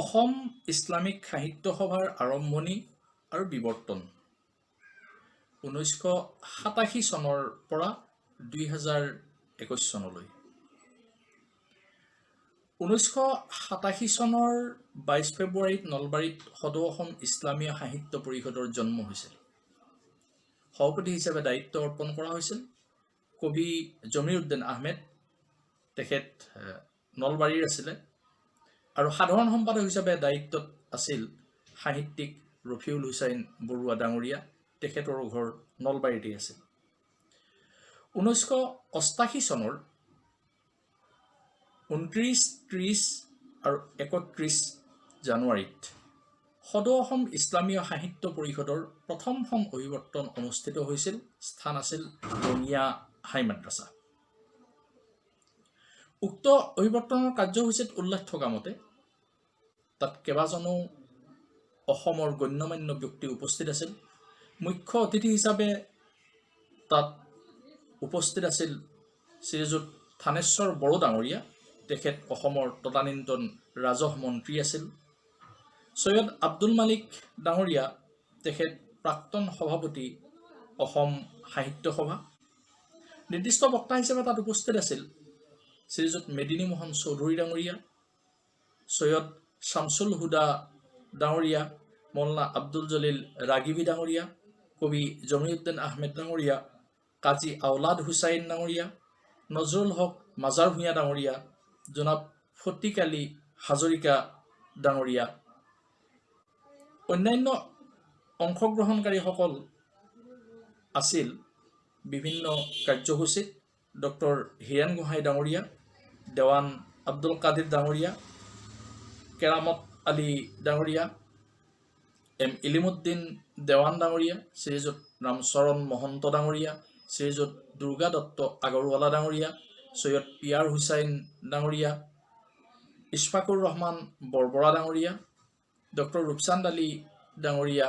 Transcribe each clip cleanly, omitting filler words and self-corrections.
Assam Islamic সাহিত্য সভাৰ আৰম্ভণি আৰু বিৱৰ্তন 1987 চনৰ পৰা 2021 চনলৈ। 1987 চনৰ 22 ফেব্ৰুৱাৰীত নলবাৰীত সদৌ অসম ইছলামীয় সাহিত্য পৰিষদৰ জন্ম হৈছিল। সভাপতি হিচাপে দায়িত্ব অৰ্পণ কৰা হৈছিল কবি জমিৰ উদ্দিন আহমেদ, তেখেত নলবাৰীৰ আছিলে, আৰু সাধাৰণ সম্পাদক হিচাপে দায়িত্বত আছিল সাহিত্যিক ৰফিউল হুছেইন বৰুৱা ডাঙৰীয়া, তেখেতৰো ঘৰ নলবাৰীতেই আছিল। 1988 চনৰ 29, 30 আৰু 31 জানুৱাৰীত সদৌ অসম ইছলামীয় সাহিত্য পৰিষদৰ প্ৰথমখন অভিৱৰ্তন অনুষ্ঠিত হৈছিল। স্থান আছিল ৰঙিয়া হাই মাদ্ৰাছা। উক্ত অভিৱৰ্তনৰ কাৰ্যসূচীত উল্লেখ থকা মতে তাত কেইবাজনো অসমৰ গণ্যমান্য ব্যক্তি উপস্থিত আছিল। মুখ্য অতিথি হিচাপে তাত উপস্থিত আছিল শ্ৰীযুত থানেশ্বৰ বড়ো ডাঙৰীয়া, তেখেত অসমৰ তদানীন্তন ৰাজহ মন্ত্ৰী আছিল। সৈয়দ আব্দুল মালিক ডাঙৰীয়া, তেখেত প্ৰাক্তন সভাপতি অসম সাহিত্য সভা। নিৰ্দিষ্ট বক্তা হিচাপে তাত উপস্থিত আছিল শ্ৰীযুত মেদিনী মোহন চৌধুৰী ডাঙৰীয়া, সৈয়দ শামছুল হুদা ডাঙৰীয়া, মৌলানা আব্দুল জলিল ৰাগিবি ডাঙৰীয়া, কবি জমিৰ উদ্দিন আহমেদ ডাঙৰীয়া, কাজী আওলাদ হুছেইন ডাঙৰীয়া, নজৰুল হক মাজাৰ ভূঞা ডাঙৰীয়া, জনাব ফটিক আলী হাজৰিকা ডাঙৰীয়া। অন্যান্য অংশগ্ৰহণকাৰীসকল আছিল বিভিন্ন কাৰ্যসূচীত ডক্টৰ হীৰেণ গোহাঁই ডাঙৰীয়া, দেৱান আব্দুল কাদিৰ ডাঙৰীয়া, কেৰামত আলী ডাঙৰীয়া, এম ইলিমুদ্দিন দেৱান ডাঙৰীয়া, শ্ৰীযুত ৰামচৰণ মহন্ত ডাঙৰীয়া, শ্ৰীযুত দুৰ্গা দত্ত আগৰৱালা ডাঙৰীয়া, সৈয়দ পিয়াৰ হুছেইন ডাঙৰীয়া, ইছফাকুৰ ৰহমান বৰবৰা ডাঙৰীয়া, ডক্টৰ ৰূপচান্দ আলী ডাঙৰীয়া,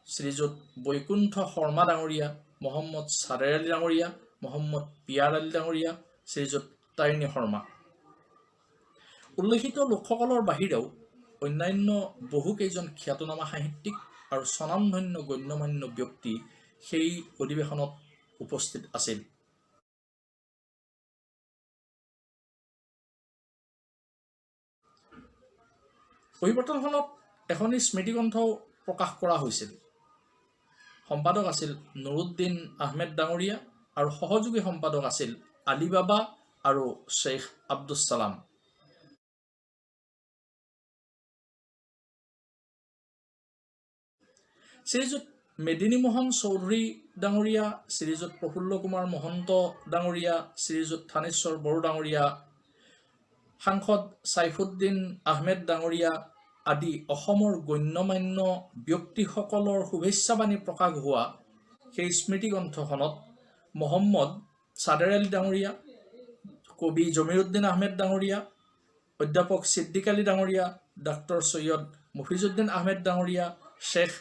শ্ৰীযুত বৈকুণ্ঠ শৰ্মা ডাঙৰীয়া, মহম্মদ ছাদেৰ আলী ডাঙৰীয়া, মহম্মদ পিয়াৰ আলী ডাঙৰীয়া, শ্ৰীযুত তাৰিণী শৰ্মা। উল্লেখিত লোকসকলৰ বাহিৰেও অন্যান্য বহুকেইজন খ্যাতনামা সাহিত্যিক আৰু স্বনামধন্য গণ্যমান্য ব্যক্তি সেই অধিৱেশনত উপস্থিত আছিল। অভিৱৰ্তনখনত এখনি স্মৃতিগ্ৰন্থও প্ৰকাশ কৰা হৈছিল। সম্পাদক আছিল নুৰুদ্দিন আহমেদ ডাঙৰীয়া আৰু সহযোগী সম্পাদক আছিল আলী বাবা আৰু শ্বেইখ আব্দুছ ছালাম। শ্ৰীযুত মেদিনী মোহন চৌধুৰী ডাঙৰীয়া, শ্ৰীযুত প্ৰফুল্ল কুমাৰ মহন্ত ডাঙৰীয়া, শ্ৰীযুত থানেশ্বৰ বড়ো ডাঙৰীয়া, সাংসদ ছাইফুদ্দিন আহমেদ ডাঙৰীয়া আদি অসমৰ গণ্যমান্য ব্যক্তিসকলৰ শুভেচ্ছাবাণী প্ৰকাশ হোৱা সেই স্মৃতিগ্ৰন্থখনত মহম্মদ ছাদেৰ আলী ডাঙৰীয়া, কবি জমিৰ উদ্দিন আহমেদ ডাঙৰীয়া, অধ্যাপক ছিদ্দিক আলী ডাঙৰীয়া, ডাক্তৰ সৈয়দ মুফিজুদ্দিন আহমেদ ডাঙৰীয়া, শ্বেখ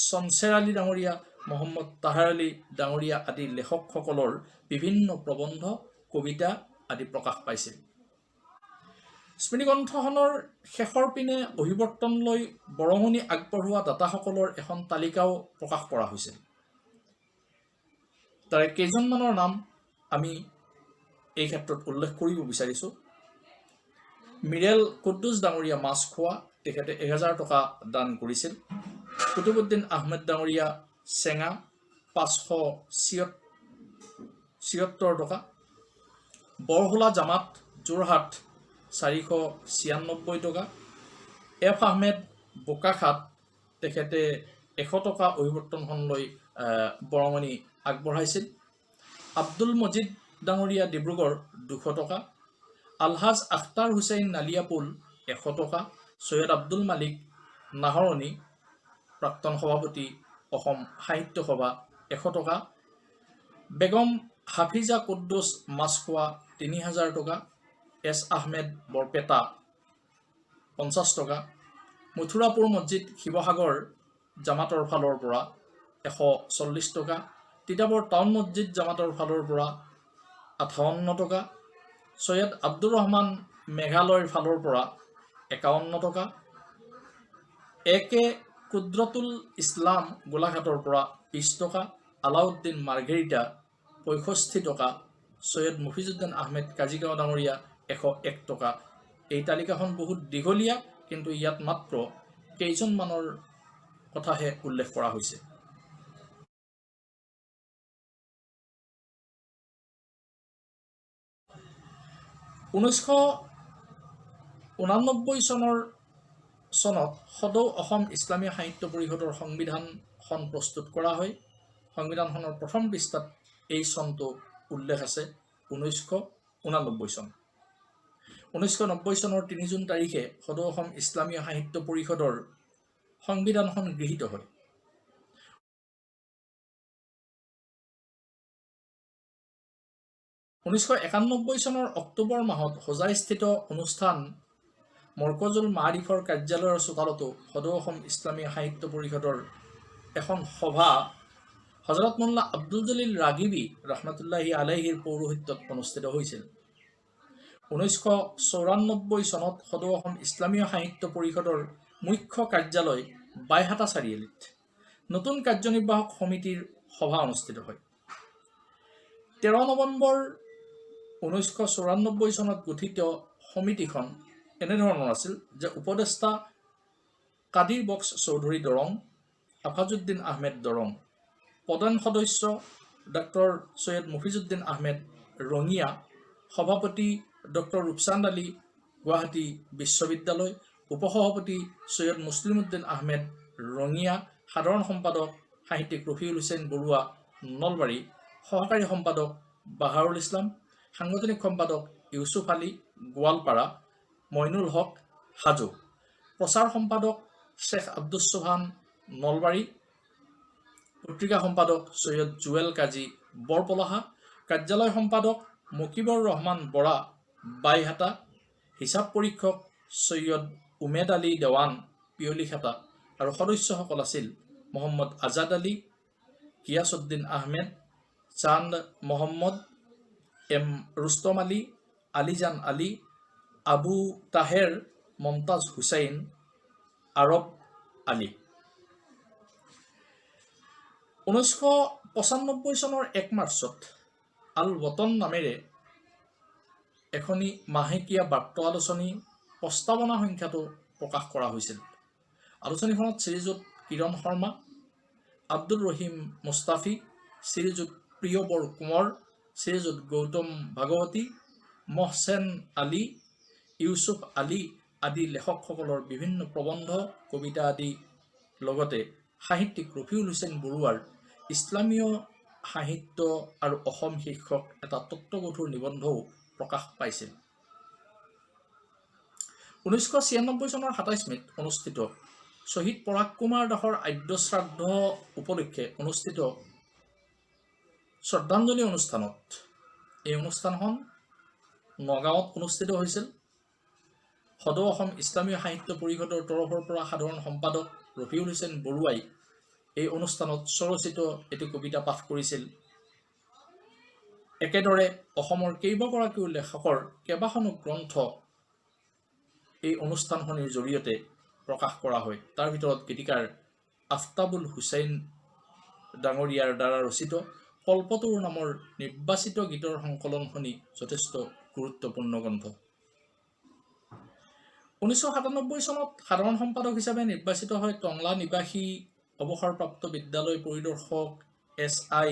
চমছেৰ আলী ডাঙৰীয়া, মহম্মদ তাহাৰ আলী ডাঙৰীয়া আদি লেখকসকলৰ বিভিন্ন প্ৰবন্ধ, কবিতা আদি প্ৰকাশ পাইছিল। স্মৃতিগ্ৰন্থখনৰ শেষৰ পিনে অভিৱৰ্তনলৈ বৰঙণি আগবঢ়োৱা দাতাসকলৰ এখন তালিকাও প্ৰকাশ কৰা হৈছিল। তাৰে কেইজনমানৰ নাম আমি এই ক্ষেত্ৰত উল্লেখ কৰিব বিচাৰিছোঁ। মিৰেল কুদ্দুছ ডাঙৰীয়া মাছখোৱা, তেখেতে 1000 টকা দান কৰিছিল। কুতুবুদ্দিন আহমেদ ডাঙৰীয়া চেঙা 576 টকা। বৰহোলা জামাত যোৰহাট 496 টকা। এফ আহমেদ বোকাখাট, তেখেতে 100 টকা অভিৱৰ্তনখনলৈ বৰঙণি আগবঢ়াইছিল। আব্দুল মজিদ ডাঙৰীয়া ডিব্ৰুগড় 200 টকা। আলহাজ আখতাৰ হুছেইন নালিয়াপুল 100 টকা। সৈয়দ আব্দুল মালিক নাহৰণী, প্ৰাক্তন সভাপতি অসম সাহিত্য সভা 100 টকা। বেগম হাফিজা কুদ্দুছ মাছখোৱা 3000 টকা। এছ আহমেদ বৰপেটা 50 টকা। মথুৰাপুৰ মছজিদ শিৱসাগৰ জামাতৰ ফালৰ পৰা 140 টকা। তিতাবৰ টাউন মছজিদ জামাতৰ ফালৰ পৰা 58 টকা। সৈয়দ আব্দুৰ ৰহমান মেঘালয়ৰ ফালৰ পৰা 51 টকা। একে কুদ্ৰতুল ইছলাম গোলাঘাটৰ পৰা 20 টকা। আলাউদ্দিন মাৰ্ঘেৰিটা 65 টকা। সৈয়দ মফিজুদ্দিন আহমেদ কাজিগাঁও ডাঙৰীয়া 101 টকা। এই তালিকাখন বহুত দীঘলীয়া, কিন্তু ইয়াত মাত্ৰ কেইজনমানৰ কথাহে উল্লেখ কৰা হৈছে। 1989 চনত সদৌ অসম ইছলামী সাহিত্য পৰিষদৰ সংবিধানখন প্ৰস্তুত কৰা হয়। সংবিধানখনৰ প্ৰথম পৃষ্ঠাত এই চনটো উল্লেখ আছে, 1989 চন। 1990 চনৰ 3 জুন তাৰিখে সদৌ অসম ইছলামী সাহিত্য পৰিষদৰ সংবিধানখন গৃহীত হয়। 1991 চনৰ অক্টোবৰ মাহত হোজাইস্থিত অনুষ্ঠান মৰকজুল মাৰিফৰ কাৰ্যালয়ৰ চোতালতো সদৌ অসম ইছলামী সাহিত্য পৰিষদৰ এখন সভা হজৰত মোল্লা আব্দুল জলিল ৰাগিবী ৰহমতুল্লাহি আলাইহিৰ পৌৰোহিত্যত অনুষ্ঠিত হৈছিল। 1994 চনত সদৌ অসম ইছলামী সাহিত্য পৰিষদৰ মুখ্য কাৰ্যালয় বাইহাটা চাৰিআলিত নতুন কাৰ্যনিৰ্বাহক সমিতিৰ সভা অনুষ্ঠিত হয়। 13 নৱেম্বৰ 1994 চনত গঠিত সমিতিখন এনেধৰণৰ আছিল যে উপদেষ্টা কাদিৰ বক্স চৌধুৰী দৰং, আফাজুদ্দিন আহমেদ দৰং, প্ৰধান সদস্য ডক্টৰ সৈয়দ মফিজুদ্দিন আহমেদ ৰঙিয়া, সভাপতি ডক্টৰ ৰূপচান্দ আলী গুৱাহাটী বিশ্ববিদ্যালয়, উপসভাপতি সৈয়দ মুছলিম উদ্দিন আহমেদ ৰঙিয়া, সাধাৰণ সম্পাদক সাহিত্যিক ৰফিউল হুছেইন বৰুৱা নলবাৰী, সহকাৰী সম্পাদক বাহাৰুল ইছলাম, সাংগঠনিক সম্পাদক ইউছুফ আলী গোৱালপাৰা, মইনুল হক হাজো, প্ৰচাৰ সম্পাদক শ্বেখ আব্দুছ সোবহান নলবাৰী, পত্ৰিকা সম্পাদক সৈয়দ জুৱেল কাজী বৰপলাহা, কাৰ্যালয় সম্পাদক মুকিবৰ ৰহমান বৰা বাইহাটা, হিচাপ পৰীক্ষক সৈয়দ উমেদ আলী দেৱান পিয়লিখাতা, আৰু সদস্যসকল আছিল মহম্মদ আজাদ আলী, গিয়াছুদ্দিন আহমেদ, চান্দ মহম্মদ, এম ৰুস্তম আলী, আলীজান আলী, আবু তাহেৰ, মমতাজ হুছেইন, আৰব আলী। 1995 চনৰ 1 মাৰ্চত আল ৱতন নামেৰে এখনি মাহেকীয়া বাৰ্তা আলোচনী প্ৰস্তাৱনা সংখ্যাটো প্ৰকাশ কৰা হৈছিল। আলোচনীখনত শ্ৰীযুত কিৰণ শৰ্মা, আব্দুৰ ৰহিম মুস্তাফী, শ্ৰীযুত প্ৰিয়বৰ কোঁৱৰ, শ্ৰীযুত গৌতম ভাগৱতী, মহছেন আলী, ইউছুফ আলী আদি লেখকসকলৰ বিভিন্ন প্ৰবন্ধ, কবিতা আদি লগতে সাহিত্যিক ৰফিউল হুছেইন বৰুৱাৰ ইছলামীয় সাহিত্য আৰু অসম শীৰ্ষক এটা তত্ত্বগধুৰ নিবন্ধও প্ৰকাশ পাইছিল। 1996 চনৰ 27 মে'ত অনুষ্ঠিত শ্বহীদ পৰাগ কুমাৰ দাসৰ আদ্য শ্ৰাদ্ধ উপলক্ষে অনুষ্ঠিত শ্ৰদ্ধাঞ্জলি অনুষ্ঠানত, এই অনুষ্ঠানখন নগাঁৱত অনুষ্ঠিত হৈছিল। সদৌ অসম ইছলামী সাহিত্য পৰিষদৰ তৰফৰ পৰা সাধাৰণ সম্পাদক ৰফিউল হুছেইন বৰুৱাই এই অনুষ্ঠানত স্বৰচিত এটি কবিতা পাঠ কৰিছিল। একেদৰে অসমৰ কেইবাগৰাকীও লেখকৰ কেইবাখনো গ্ৰন্থ এই অনুষ্ঠানখনিৰ জৰিয়তে প্ৰকাশ কৰা হয়। তাৰ ভিতৰত গীতিকাৰ আফতাবুল হুছেইন ডাঙৰীয়াৰ দ্বাৰা ৰচিত কল্পতৰু নামৰ নিৰ্বাচিত গীতৰ সংকলনখনি যথেষ্ট গুৰুত্বপূৰ্ণ গ্ৰন্থ। 1997 চনত সাধাৰণ সম্পাদক হিচাপে নিৰ্বাচিত হয় টংলা নিবাসী অৱসৰপ্ৰাপ্ত বিদ্যালয় পৰিদৰ্শক SI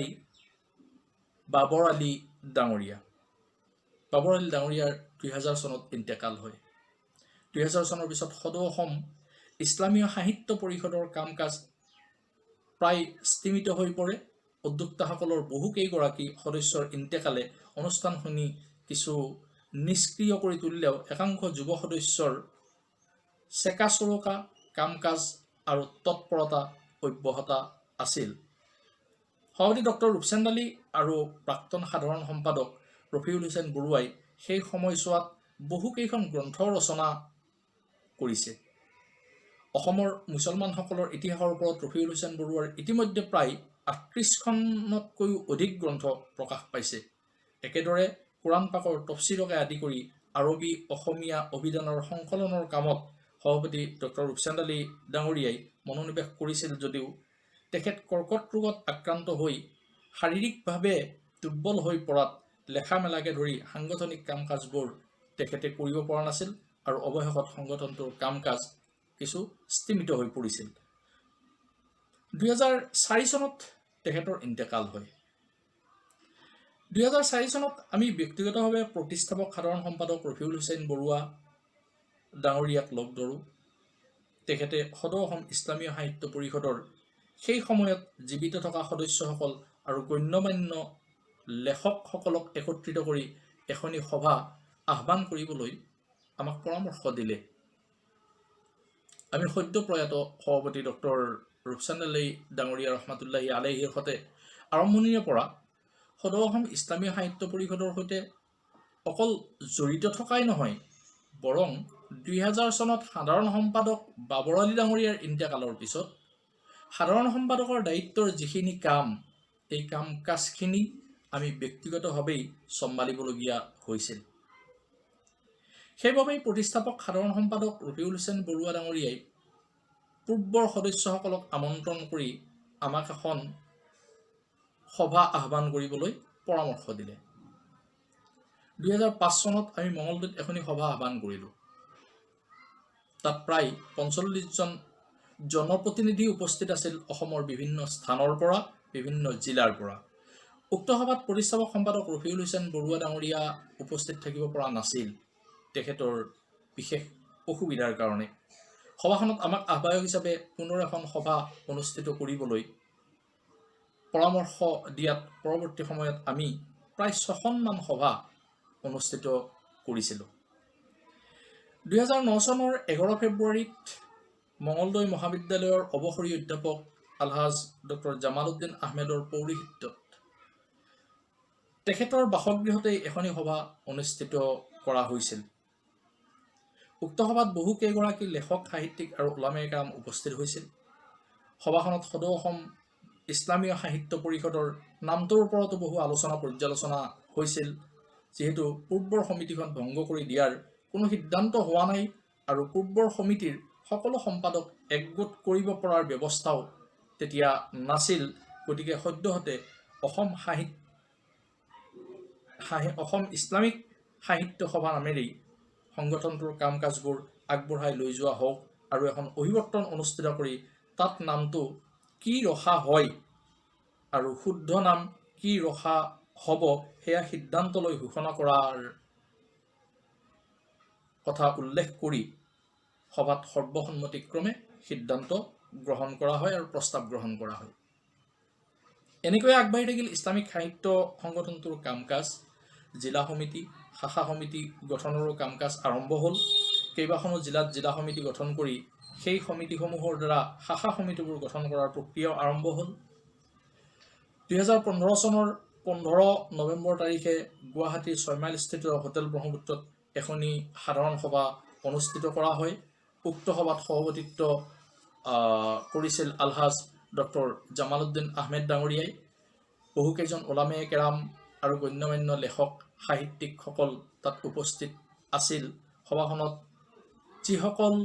বাবৰ আলী ডাঙৰীয়া। বাবৰ আলী ডাঙৰীয়াৰ 2000 চনত ইন্তেকাল হয়। 2000 চনৰ পিছত সদৌ অসম ইছলামীয় সাহিত্য পৰিষদৰ কাম কাজ প্ৰায় স্থিমিত হৈ পৰে। উদ্যোক্তাসকলৰ বহুকেইগৰাকী সদস্যৰ ইন্তেকালে অনুষ্ঠানখনি কিছু নিষ্ক্ৰিয় কৰি তুলিলেও একাংশ যুৱ সদস্যৰ চেকা চৰোকা কাম কাজ আৰু তৎপৰতা অব্যাহত আছিল। সভাপতি ডক্টৰ ৰূপচান্দ আলী আৰু প্ৰাক্তন সাধাৰণ সম্পাদক ৰফিউল হুছেইন বৰুৱাই সেই সময়ছোৱাত বহুকেইখন গ্ৰন্থ ৰচনা কৰিছে। অসমৰ মুছলমানসকলৰ ইতিহাসৰ ওপৰত ৰফিউল হুছেইন বৰুৱাৰ ইতিমধ্যে প্ৰায় 38খনতকৈও অধিক গ্ৰন্থ প্ৰকাশ পাইছে। একেদৰে কোৰাণ পাকৰ তফছিৰকে আদি কৰি আৰবী অসমীয়া অভিধানৰ সংকলনৰ কামত সভাপতি ডক্টৰ ৰূপচান্দ আলী ডাঙৰীয়াই মনোনিৱেশ কৰিছিল যদিও তেখেত কৰ্কট ৰোগত আক্ৰান্ত হৈ শাৰীৰিকভাৱে দুৰ্বল হৈ পৰাত লেখা মেলাকে ধৰি সাংগঠনিক কাম কাজবোৰ তেখেতে কৰিব পৰা নাছিল আৰু অৱশেষত সংগঠনটোৰ কাম কাজ কিছু স্তিমিত হৈ পৰিছিল। 2004 চনত তেখেতৰ ইন্তেকাল হয়। 2004 চনত আমি ব্যক্তিগতভাৱে প্ৰতিষ্ঠাপক সাধাৰণ সম্পাদক ৰফিউল হুছেইন বৰুৱা ডাঙৰীয়াক লগ ধৰোঁ। তেখেতে সদৌ অসম ইছলামীয় সাহিত্য পৰিষদৰ সেই সময়ত জীৱিত থকা সদস্যসকল আৰু গণ্যমান্য লেখকসকলক একত্ৰিত কৰি এখনি সভা আহ্বান কৰিবলৈ আমাক পৰামৰ্শ দিলে। আমি সদ্য প্ৰয়াত সভাপতি ডক্টৰ ৰূপচান্দ আলী ডাঙৰীয়া ৰহমাতুল্লাহি আলাইহিৰ সৈতে আৰম্ভণিৰে পৰা সদৌ অসম ইছলামীয় সাহিত্য পৰিষদৰ সৈতে অকল জড়িত থকাই নহয়, বৰং 2000 চনত সাধাৰণ সম্পাদক বাবৰ আলী ডাঙৰীয়াৰ ইন্তেকালৰ পিছত সাধাৰণ সম্পাদকৰ দায়িত্বৰ যিখিনি কাম, এই কাম কাজখিনি আমি ব্যক্তিগতভাৱেই চম্ভালিবলগীয়া হৈছিল। সেইবাবেই প্ৰতিষ্ঠাপক সাধাৰণ সম্পাদক ৰফিউল হুছেইন বৰুৱা ডাঙৰীয়াই পূৰ্বৰ সদস্যসকলক আমন্ত্ৰণ কৰি আমাক এখন সভা আহ্বান কৰিবলৈ পৰামৰ্শ দিলে। 2005 চনত আমি মঙলদৈত এখনি সভা আহ্বান কৰিলোঁ। তাত প্ৰায় 45জন জনপ্ৰতিনিধি উপস্থিত আছিল অসমৰ বিভিন্ন স্থানৰ পৰা, বিভিন্ন জিলাৰ পৰা। উক্ত সভাত প্ৰতিষ্ঠাপক সম্পাদক ৰফিউল হুছেইন বৰুৱা ডাঙৰীয়া উপস্থিত থাকিব পৰা নাছিল তেখেতৰ বিশেষ অসুবিধাৰ কাৰণে। সভাখনত আমাক আহ্বায়ক হিচাপে পুনৰ এখন সভা অনুষ্ঠিত কৰিবলৈ পৰামৰ্শ দিয়াত পৰৱৰ্তী সময়ত আমি প্ৰায় 6খনমান সভা অনুষ্ঠিত কৰিছিলোঁ। 2009 চনৰ 11 ফেব্ৰুৱাৰীত মঙলদৈ মহাবিদ্যালয়ৰ অৱসৰী অধ্যাপক আলহাজ ডক্টৰ জামাল উদ্দিন আহমেদৰ পৌৰোহিত্যত তেখেতৰ বাসগৃহতেই এখনি সভা অনুষ্ঠিত কৰা হৈছিল। উক্ত সভাত বহু কেইগৰাকী লেখক, সাহিত্যিক আৰু ওলামায়ে কেৰাম উপস্থিত হৈছিল। সভাখনত সদৌ অসম ইছলামীয় সাহিত্য পৰিষদৰ নামটোৰ ওপৰতো বহু আলোচনা পৰ্যালোচনা হৈছিল, যিহেতু পূৰ্বৰ সমিতিখন ভংগ কৰি দিয়াৰ কোনো সিদ্ধান্ত হোৱা নাই আৰু পূৰ্বৰ সমিতিৰ সকলো সম্পাদক একগোট কৰিব পৰাৰ ব্যৱস্থাও তেতিয়া নাছিল। গতিকে সদ্যহতে অসম ইছলামিক সাহিত্য সভা নামেৰেই সংগঠনটোৰ কাম কাজবোৰ আগবঢ়াই লৈ যোৱা হওক আৰু এখন অভিৱৰ্তন অনুষ্ঠিত কৰি তাত নামটো কি ৰখা হয় আৰু শুদ্ধ নাম কি ৰখা হ'ব সেয়া সিদ্ধান্ত লৈ ঘোষণা কৰাৰ কথা উল্লেখ কৰি সভাত সৰ্বসন্মতিক্ৰমে সিদ্ধান্ত গ্ৰহণ কৰা হয় আৰু প্ৰস্তাৱ গ্ৰহণ কৰা হয়। এনেকৈয়ে আগবাঢ়ি থাকিল ইছলামিক সাহিত্য সংগঠনটোৰ কাম কাজ। জিলা সমিতি, শাখা সমিতি গঠনৰো কাম কাজ আৰম্ভ হ'ল। কেইবাখনো জিলাত জিলা সমিতি গঠন কৰি সেই সমিতিসমূহৰ দ্বাৰা শাখা সমিতিবোৰ গঠন কৰাৰ প্ৰক্ৰিয়াও আৰম্ভ হ'ল। 2015 চনৰ 15 নৱেম্বৰ তাৰিখে গুৱাহাটীৰ 6 মাইলস্থিত হোটেল ব্ৰহ্মপুত্ৰত এখনি সাধাৰণ সভা অনুষ্ঠিত কৰা হয়। উক্ত সভাত সভাপতিত্ব কৰিছিল আলহাজ ডক্টৰ জামাল উদ্দিন আহমেদ ডাঙৰীয়াই। বহুকেইজন ওলামায়ে কেৰাম আৰু গণ্যমান্য লেখক, সাহিত্যিকসকল তাত উপস্থিত আছিল। সভাখনত যিসকল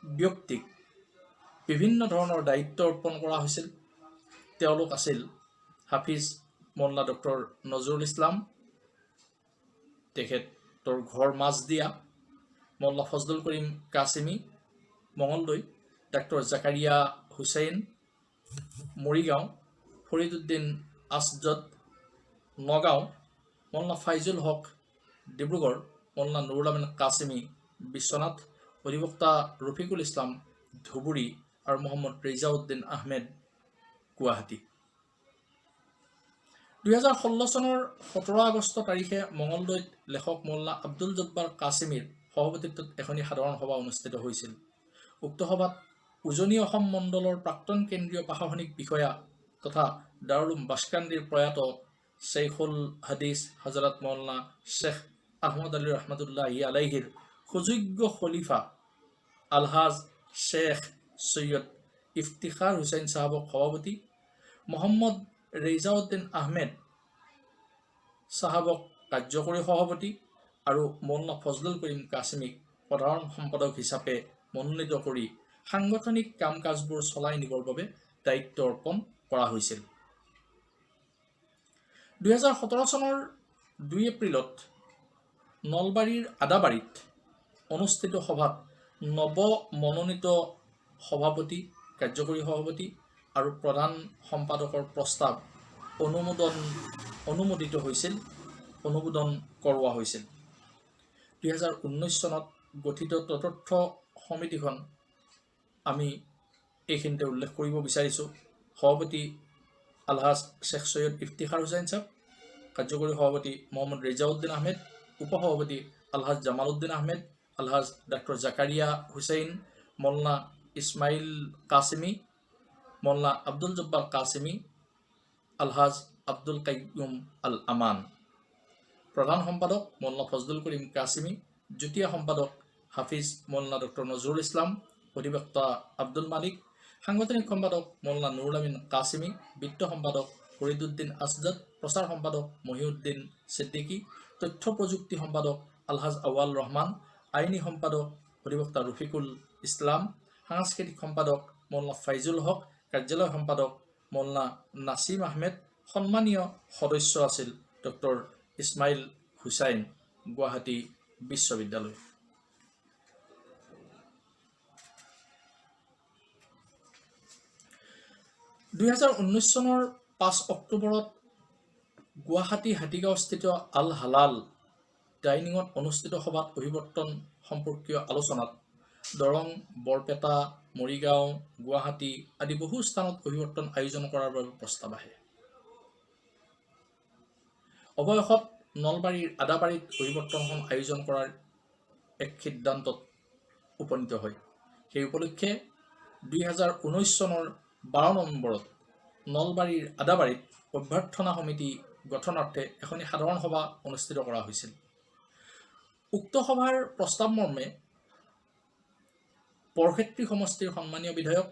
ব্যক্তিক বিভিন্ন ধৰণৰ দায়িত্ব অৰ্পণ কৰা হৈছিল তেওঁলোক আছিল হাফিজ মোল্লা ডক্টৰ নজৰুল ইছলাম, তেখেতৰ ঘৰ মাজদিয়া, মোল্লা ফজলুল কৰিম কাছিমি মঙলদৈ, ডাক্তৰ জাকাৰিয়া হুছেইন মৰিগাঁও, ফৰিদুদ্দিন আছজদ নগাঁও, মোল্লা ফাইজুল হক ডিব্ৰুগড়, মোল্লা নুৰুল আমিন কাছিমি বিশ্বনাথ, অধিবক্তা ৰফিকুল ইছলাম ধুবুৰী আৰু মহম্মদ ৰেজাউদ্দিন আহমেদ গুৱাহাটী। 2016 চনৰ 17 আগষ্ট তাৰিখে মঙলদৈত লেখক মোল্লা আব্দুল জব্বাৰ কাছিমিৰ সভাপতিত্বত এখনি সাধাৰণ সভা অনুষ্ঠিত হৈছিল। উক্ত সভাত উজনি অসম মণ্ডলৰ প্ৰাক্তন কেন্দ্ৰীয় প্ৰশাসনিক বিষয়া তথা দাৰুল উলুম বাস্কান্দিৰ প্ৰয়াত শ্বেইখুল হাদিছ হজৰত মৌলানা শ্বেখ আহমদ আলী ৰহমাতুল্লাহি আলাইহিৰ সুযোগ্য খলিফা আলহাজ শ্বেখ সৈয়দ ইফতিখাৰ হুছেইন চাহাবক সভাপতি, মোহাম্মদ ৰেজাউদ্দিন আহমেদ চাহাবক কাৰ্যকৰী সভাপতি আৰু মৌলানা ফজলুল কৰিম কাছিমিক সাধাৰণ সম্পাদক হিচাপে মনোনীত কৰি সাংগঠনিক কাম কাজবোৰ চলাই নিবৰ বাবে দায়িত্ব অৰ্পণ কৰা হৈছিল। 2017 চনৰ 2 এপ্ৰিলত নলবাৰীৰ আদাবাৰীত অনুষ্ঠিত সভাত নৱ মনোনীত সভাপতি, কাৰ্যকৰী সভাপতি আৰু প্ৰধান সম্পাদকৰ প্ৰস্তাৱ অনুমোদন কৰোৱা হৈছিল। 2019 চনত গঠিত তথ্য সমিতিখন আমি এইখিনিতে উল্লেখ কৰিব বিচাৰিছোঁ। সভাপতি আলহাজ শেখ সৈয়দ ইফতিখাৰ হুছেইন সাহেব, কাৰ্যকৰী সভাপতি মোহাম্মদ ৰেজাউদ্দিন আহমেদ, উপসভাপতি আলহাজ জামালউদ্দিন আহমেদ, আলহাজ ডাক্তৰ জাকাৰিয়া হুছেইন, মৌলানা ইছমাইল কাছিমি, মৌলানা আব্দুল জব্বাৰ কাছিমি, আলহাজ আব্দুল কাইয়ুম আল আমান। প্ৰধান সম্পাদক মৌলানা ফজলুল কৰিম কাছিমি, যুটীয়া সম্পাদক হাফিজ মৌলানা ডক্টৰ নজৰুল ইছলাম, অধিবক্তা আব্দুল মালিক, সাংগঠনিক সম্পাদক মৌলানা নুৰুল আমিন কাছিমি, বিত্ত সম্পাদক ফৰিদুদ্দিন আসজাদ, প্ৰচাৰ সম্পাদক মহিউদ্দিন ছিদ্দিকী, তথ্য প্ৰযুক্তি সম্পাদক আলহাজ আউৱাল ৰহমান, আইনী সম্পাদক অধিবক্তা ৰফিকুল ইছলাম, সাংস্কৃতিক সম্পাদক মৌলানা ফাইজুল হক, কাৰ্যালয় সম্পাদক মৌলানা নাছিম আহমেদ। সন্মানীয় সদস্য আছিল ডক্টৰ ইছমাইল হুছেইন, গুৱাহাটী বিশ্ববিদ্যালয়। চনৰ 5 অক্টোবৰত গুৱাহাটী হাতীগাঁওস্থিত আল হালাল ডাইনিঙত অনুষ্ঠিত সভাত অভিৱৰ্তন সম্পৰ্কীয় আলোচনাত দৰং, বৰপেটা, মৰিগাঁও, গুৱাহাটী আদি বহু স্থানত অভিৱৰ্তন আয়োজন কৰাৰ বাবে প্ৰস্তাৱ আহে। অৱশেষত নলবাৰীৰ আদাবাৰীত অভিৱৰ্তনখন আয়োজন কৰাৰ এক সিদ্ধান্তত উপনীত হয়। সেই উপলক্ষে 2019 চনৰ 12 নৱেম্বৰত নলবাৰীৰ আদাবাৰীত অভ্যৰ্থনা সমিতি গঠনাৰ্থে এখনি সাধাৰণ সভা অনুষ্ঠিত কৰা হৈছিল। উক্ত সভাৰ প্ৰস্তাৱ মৰ্মে বৰক্ষেত্ৰী সমষ্টিৰ সন্মানীয় বিধায়ক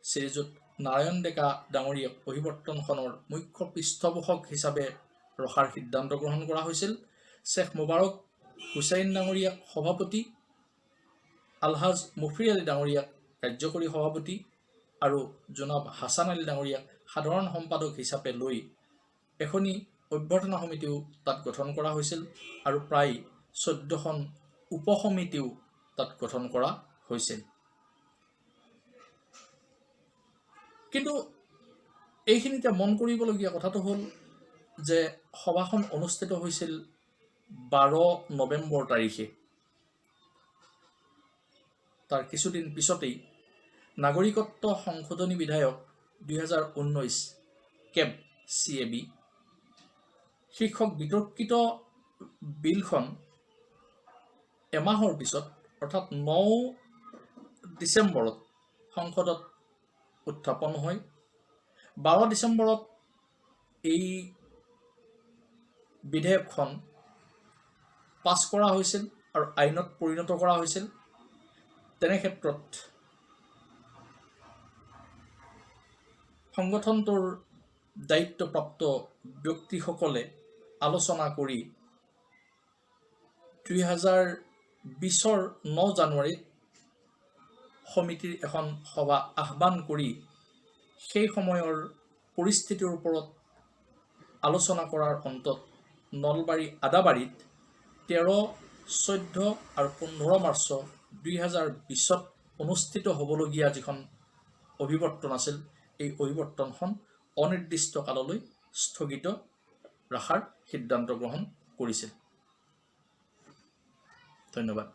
শ্ৰীযুত নাৰায়ণ ডেকা ডাঙৰীয়াক অভিৱৰ্তনখনৰ মুখ্য পৃষ্ঠপোষক হিচাপে ৰখাৰ সিদ্ধান্ত গ্ৰহণ কৰা হৈছিল। শ্বেখ মুবাৰক হুছেইন ডাঙৰীয়াক সভাপতি, আলহাজ মুফিৰ আলী ডাঙৰীয়াক কাৰ্যকৰী সভাপতি আৰু জনাব হাছান আলী ডাঙৰীয়াক সাধাৰণ সম্পাদক হিচাপে লৈ এখনি অভ্যৰ্থনা সমিতিও তাত গঠন কৰা হৈছিল আৰু প্ৰায় 14খন উপসমিতিও তাত গঠন কৰা হৈছিল। কিন্তু এইখিনিতে মন কৰিবলগীয়া কথাটো হ'ল যে সভাখন অনুষ্ঠিত হৈছিল 12 নৱেম্বৰ তাৰিখে। তাৰ কিছুদিন পিছতেই নাগৰিকত্ব সংশোধনী বিধেয়ক 2019 কেব CAB শীৰ্ষক বিতৰ্কিত বিলখন এমাহৰ পিছত অৰ্থাৎ 9 ডিচেম্বৰত সংসদত উত্থাপন হয়। 12 ডিচেম্বৰত এই বিধেয়কখন পাছ কৰা হৈছিল আৰু আইনত পৰিণত কৰা হৈছিল। তেনে ক্ষেত্ৰত সংগঠনটোৰ দায়িত্বপ্ৰাপ্ত ব্যক্তিসকলে আলোচনা কৰি 2020 9 জানুৱাৰীত সমিতিৰ এখন সভা আহ্বান কৰি সেই সময়ৰ পৰিস্থিতিৰ ওপৰত আলোচনা কৰাৰ অন্তত নলবাৰী আদাবাৰীত 13, 14 আৰু 15 মাৰ্চ 2020ত অনুষ্ঠিত হ'বলগীয়া যিখন অভিৱৰ্তন আছিল, এই অভিৱৰ্তনখন অনিৰ্দিষ্ট কাললৈ স্থগিত ৰখাৰ সিদ্ধান্ত গ্ৰহণ কৰিছিল। ধন্যবাদ।